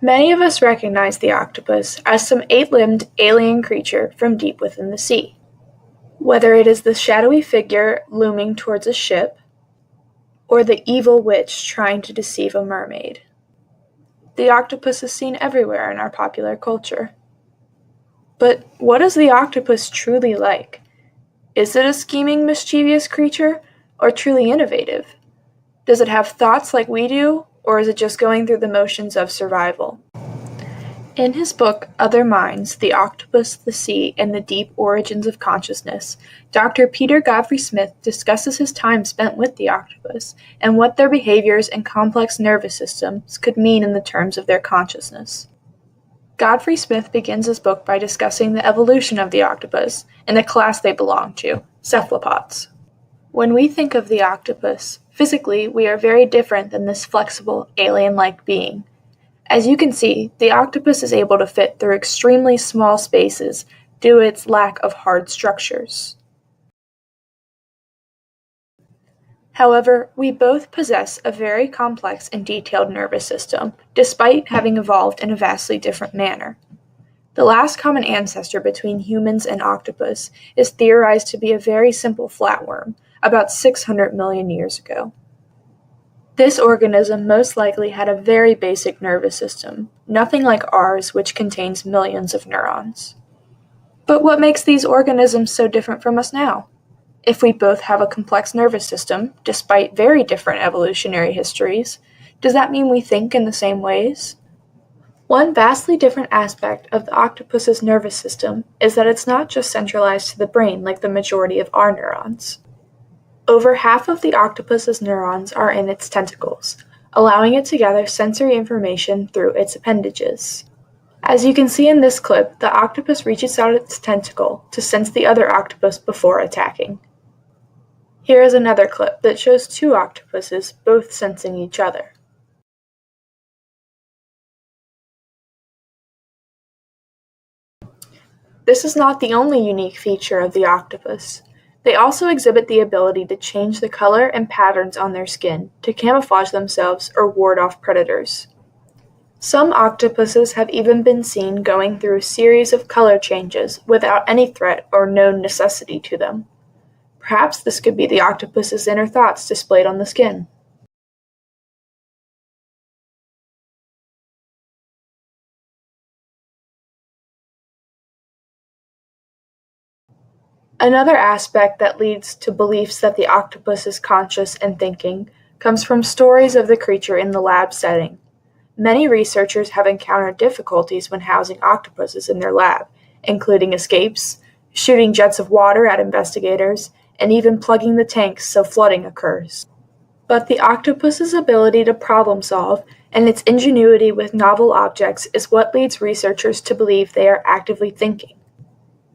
Many of us recognize the octopus as some eight-limbed alien creature from deep within the sea. Whether it is the shadowy figure looming towards a ship, or the evil witch trying to deceive a mermaid. The octopus is seen everywhere in our popular culture. But what is the octopus truly like? Is it a scheming, mischievous creature, or truly innovative? Does it have thoughts like we do, or is it just going through the motions of survival? In his book, Other Minds, The Octopus, the Sea, and the Deep Origins of Consciousness, Dr. Peter Godfrey Smith discusses his time spent with the octopus and what their behaviors and complex nervous systems could mean in the terms of their consciousness. Godfrey Smith begins his book by discussing the evolution of the octopus and the class they belong to, cephalopods. When we think of the octopus, physically we are very different than this flexible, alien-like being. As you can see, the octopus is able to fit through extremely small spaces due to its lack of hard structures. However, we both possess a very complex and detailed nervous system, despite having evolved in a vastly different manner. The last common ancestor between humans and octopus is theorized to be a very simple flatworm, about 600 million years ago. This organism most likely had a very basic nervous system, nothing like ours, which contains millions of neurons. But what makes these organisms so different from us now? If we both have a complex nervous system, despite very different evolutionary histories, does that mean we think in the same ways? One vastly different aspect of the octopus's nervous system is that it's not just centralized to the brain like the majority of our neurons. Over half of the octopus's neurons are in its tentacles, allowing it to gather sensory information through its appendages. As you can see in this clip, the octopus reaches out its tentacle to sense the other octopus before attacking. Here is another clip that shows two octopuses both sensing each other. This is not the only unique feature of the octopus. They also exhibit the ability to change the color and patterns on their skin to camouflage themselves or ward off predators. Some octopuses have even been seen going through a series of color changes without any threat or known necessity to them. Perhaps this could be the octopus's inner thoughts displayed on the skin. Another aspect that leads to beliefs that the octopus is conscious and thinking comes from stories of the creature in the lab setting. Many researchers have encountered difficulties when housing octopuses in their lab, including escapes, shooting jets of water at investigators, and even plugging the tanks so flooding occurs. But the octopus's ability to problem solve and its ingenuity with novel objects is what leads researchers to believe they are actively thinking.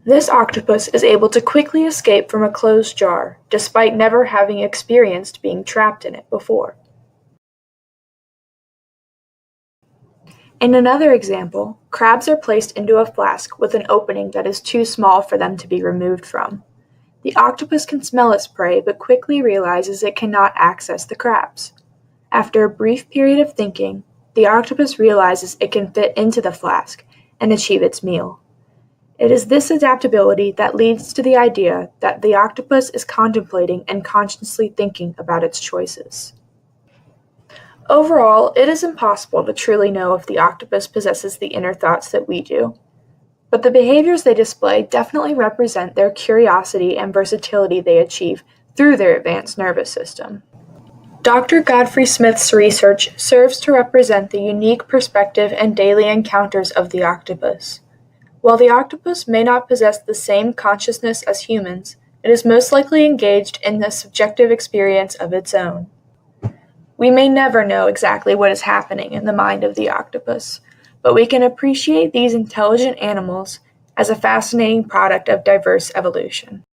This octopus is able to quickly escape from a closed jar, despite never having experienced being trapped in it before. In another example, crabs are placed into a flask with an opening that is too small for them to be removed from. The octopus can smell its prey but quickly realizes it cannot access the crabs. After a brief period of thinking, the octopus realizes it can fit into the flask and achieve its meal. It is this adaptability that leads to the idea that the octopus is contemplating and consciously thinking about its choices. Overall, it is impossible to truly know if the octopus possesses the inner thoughts that we do. But the behaviors they display definitely represent their curiosity and versatility they achieve through their advanced nervous system. Dr. Godfrey Smith's research serves to represent the unique perspective and daily encounters of the octopus. While the octopus may not possess the same consciousness as humans, it is most likely engaged in a subjective experience of its own. We may never know exactly what is happening in the mind of the octopus, but we can appreciate these intelligent animals as a fascinating product of diverse evolution.